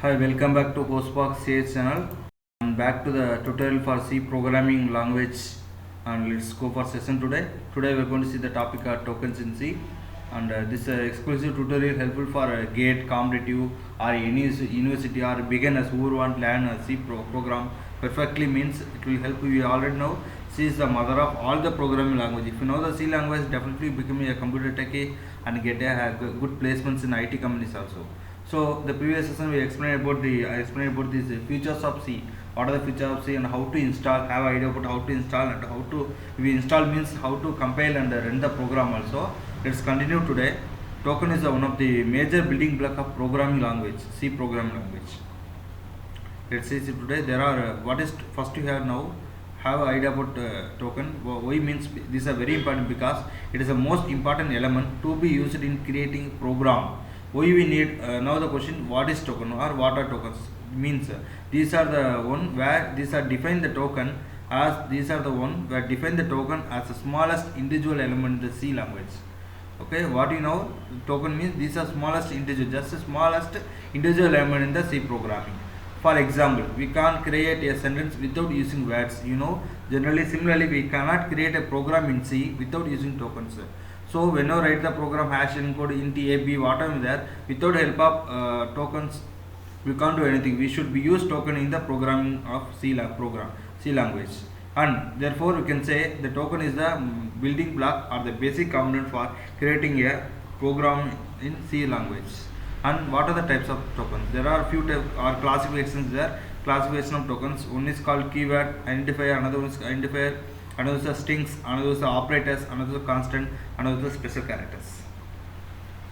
Hi, welcome back to Hostbox CS channel and back to the tutorial for C programming language, and let's go for session today. Today we are going to see the topic of tokens in C, and this exclusive tutorial helpful for GATE, competitive or any university or beginners who want to learn a C program perfectly. Means it will help you. We already know C is the mother of all the programming language. If you know the C language, definitely become a computer techie and get a good placements in IT companies also. So the previous session we explained about I explained about these features of C. What are the features of C and how to install? Have idea about how to install and how to we install means how to compile and run the program also. Let's continue today. Token is one of the major building block of programming language, C programming language. Let's see today there are what is first you have now have idea about token. Why means these are very important because it is the most important element to be used in creating program. Why we need now the question what is token or what are tokens means these are the one where these are define the token as these are the one where define the token as the smallest individual element in the C language. Okay, what you know token means these are smallest individual, just the smallest individual element in the C programming. For example, we can't create a sentence without using words. Generally, similarly, we cannot create a program in C without using tokens. So, when you write the program hash encode int a b whatever there, without help of tokens, we can't do anything. We should be use token in the programming of C language, and therefore we can say the token is the building block or the basic component for creating a program in C language. And what are the types of tokens? There are few types or classifications there. Classification of tokens. One is called keyword identifier, another one is identifier, another is strings, another is operators, another is constant, another is special characters.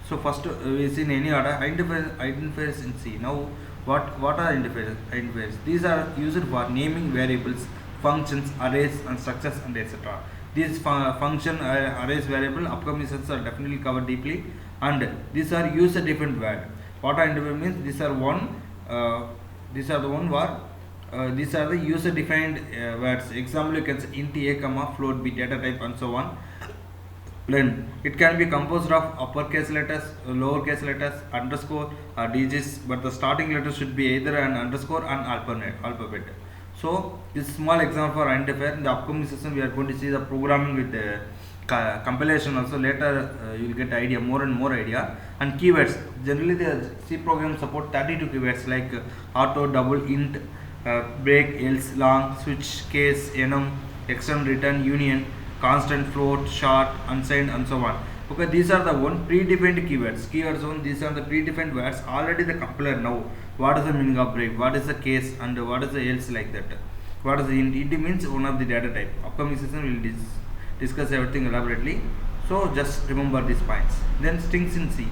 So first we see in any order identifiers in C. Now what are identifiers? These are used for naming variables, functions, arrays and structures and etc. These function arrays variable upcoming sessions are definitely covered deeply, and these are user different word. What are identifier means? These are the one where these are the user defined words. Example, you can say int a comma float b data type and so on. Then it can be composed of uppercase letters, lowercase letters, underscore or digits, but the starting letter should be either an underscore and alphabet. So this small example for identifier. In the upcoming session we are going to see the programming with the compilation also. Later you will get idea, more and more idea. And keywords, generally the C program support 32 keywords like auto, double, int, break, else, long, switch, case, enum, extend, return, union, constant, float, short, unsigned and so on. Okay, these are the one predefined keywords. These are the predefined words. Already the compiler know what is the meaning of break, what is the case and what is the else like that. What is the int? Int means one of the data type. Upcoming session we will discuss everything elaborately. So just remember these points. Then strings in C.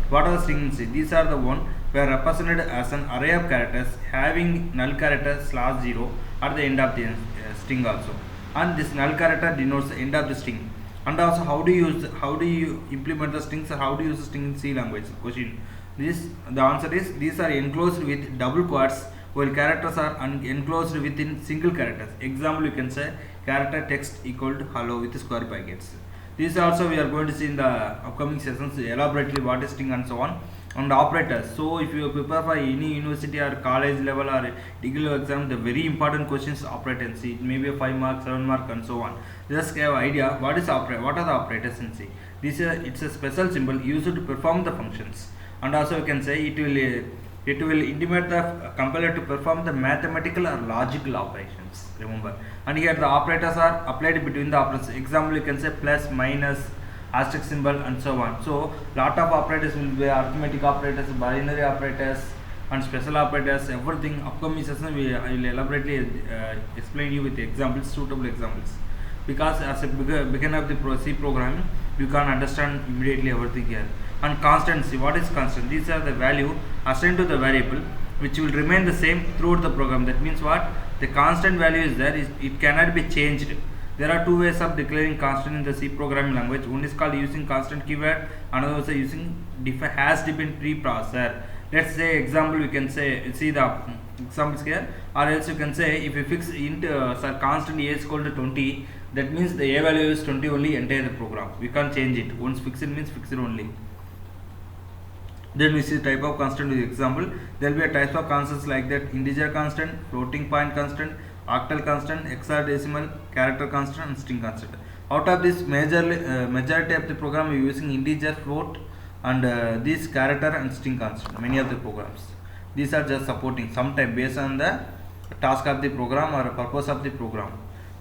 What are the strings in C? These are the one were represented as an array of characters having null character /0 at the end of the string also. And this null character denotes the end of the string. And also how do you implement the strings, or how do you use the string in C language? Question. The answer is these are enclosed with double quotes while characters are enclosed within single characters. Example, you can say character text equal to hello with square brackets. This also we are going to see in the upcoming sessions elaborately what is string and so on. And operators. So if you prepare for any university or college level or degree level exam, the very important questions operator in C. It may be a 5 mark, 7 mark and so on. Just have idea what is operator, what are the operators in C. It's a special symbol used to perform the functions. And also you can say it will intimate the compiler to perform the mathematical or logical operations. Remember. And here the operators are applied between the operators. Example, you can say plus, minus, asterisk symbol and so on. So lot of operators will be arithmetic operators, binary operators and special operators, everything. Upcoming session I will elaborately explain you with examples, suitable examples, because as a beginner of the C programming you can understand immediately everything here. And constancy, what is constant? These are the value assigned to the variable which will remain the same throughout the program. That means what? The constant value is there, it cannot be changed. There are two ways of declaring constant in the C programming language. One is called using constant keyword, another is using has depend preprocessor. Let's say example, you can say see the examples here, or else you can say if you fix int constant a is equal to 20, that means the a value is 20 only entire the program. We can't change it. Once fixed means fixed only. Then we see type of constant with example. There will be a types of constants like that: integer constant, floating point constant, octal constant, hexadecimal, character constant, and string constant. Out of this, majority of the program we are using integer, float, and this character and string constant. Many of the programs, these are just supporting sometime based on the task of the program or purpose of the program.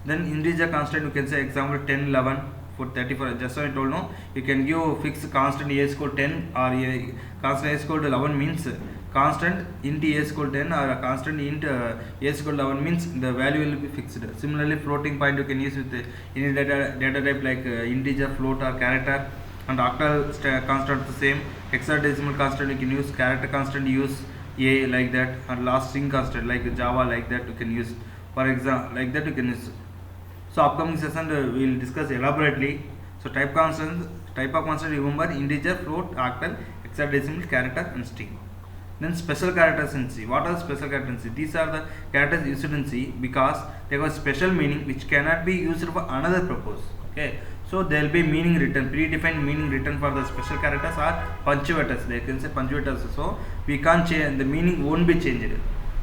Then integer constant, you can say example 10, 11, for 34. Just so I told no, you can give fixed constant a is equal to 10 or a constant a is equal to 11 means constant int a is equal to 10 or a constant int a is equal to 11 means the value will be fixed. Similarly, floating point you can use with any data type like integer, float, or character. And octal constant the same. Hexadecimal constant you can use, character constant use a like that, and last string constant like Java like that you can use. For example, like that you can use. So upcoming session we will discuss elaborately. So type of constant, remember integer, float, octal, hexadecimal, character, and string. Then special characters in C. What are special characters in C? These are the characters used in C because they have special meaning which cannot be used for another purpose. Okay. So there will be meaning written, predefined meaning written for the special characters or punctuators. They can say punctuators. So we can't change, the meaning won't be changed.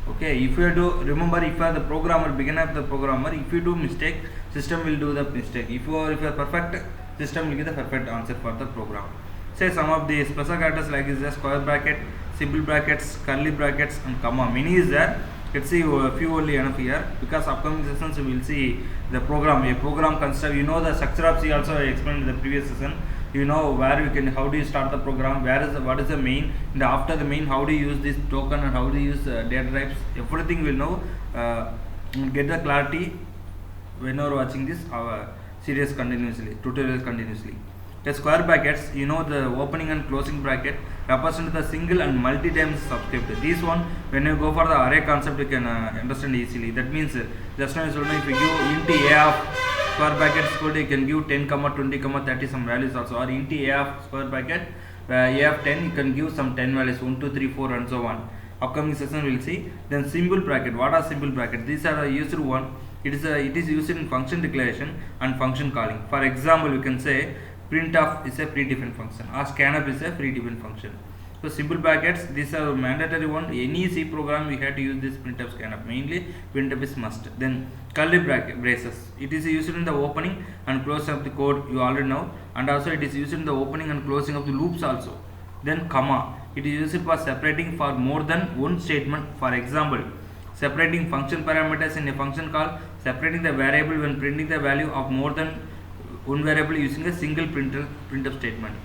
Okay, if you do, remember, if you are the programmer, beginner of the programmer, if you do mistake, system will do the mistake. If you are perfect, system will give the perfect answer for the program. Say some of the special characters like is the square bracket, simple brackets, curly brackets, and comma. Many is there. Let's see a few only enough here, because upcoming sessions we will see the program. A program construct. You know the structure of C also I explained in the previous session. You know where you can, how do you start the program, what is the main, and after the main how do you use this token and how do you use data types. Everything will know. Get the clarity whenever watching this series continuously, tutorials continuously. The square brackets, you know the opening and closing bracket represent the single and multi times subscript. This one, when you go for the array concept, you can understand easily. That means just now you know, if you give int a of square bracket code, you can give 10, 20, 30 some values also, or int a of square bracket a of 10, you can give some 10 values, 1, 2, 3, 4, and so on. Upcoming session we will see. Then symbol bracket. What are symbol bracket? These are the used one. It is used in function declaration and function calling. For example, you can say printf is a predefined function, or scanf is a predefined function. So symbol brackets, these are mandatory one. Any C program we have to use this printf, scanf. Mainly printf is must. Then curly braces. It is used in the opening and closing of the code, you already know, and also it is used in the opening and closing of the loops also. Then comma. It is used for separating for more than one statement. For example, separating function parameters in a function call, separating the variable when printing the value of more than one variable using a single printf statement.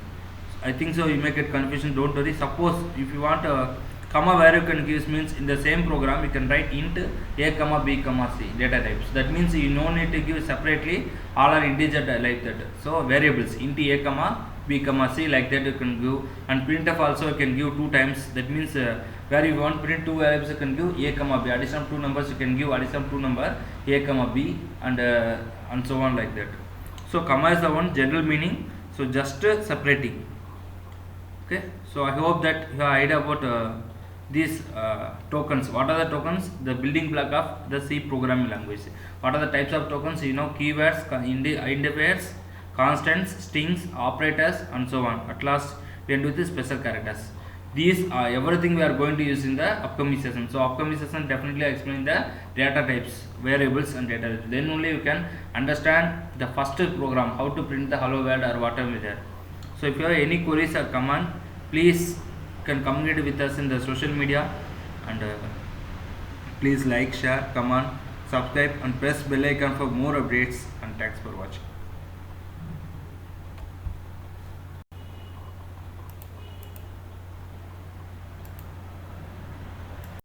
I think so you may get confusion, don't worry. Suppose if you want a comma value can give means in the same program you can write int a comma b comma c data types. That means you no need to give separately all are integer like that. So variables int a comma b comma c like that you can give, and printf also you can give 2 times. That means where you want print 2 variables you can give a comma b, addition of 2 numbers you can give addition of 2 number a comma b, and so on like that. So comma is the one general meaning, so just separating. Okay, so I hope that you have idea about these tokens. What are the tokens? The building block of the C programming language. What are the types of tokens? You know, keywords, identifiers, constants, strings, operators, and so on. At last we end with the special characters. These are everything we are going to use in the upcoming session. So upcoming session definitely I explain the data types, variables, and data types. Then only you can understand the first program, how to print the hello world or whatever is there. So if you have any queries or command, please can communicate with us in the social media, and please like, share, comment, subscribe, and press bell icon for more updates, and thanks for watching.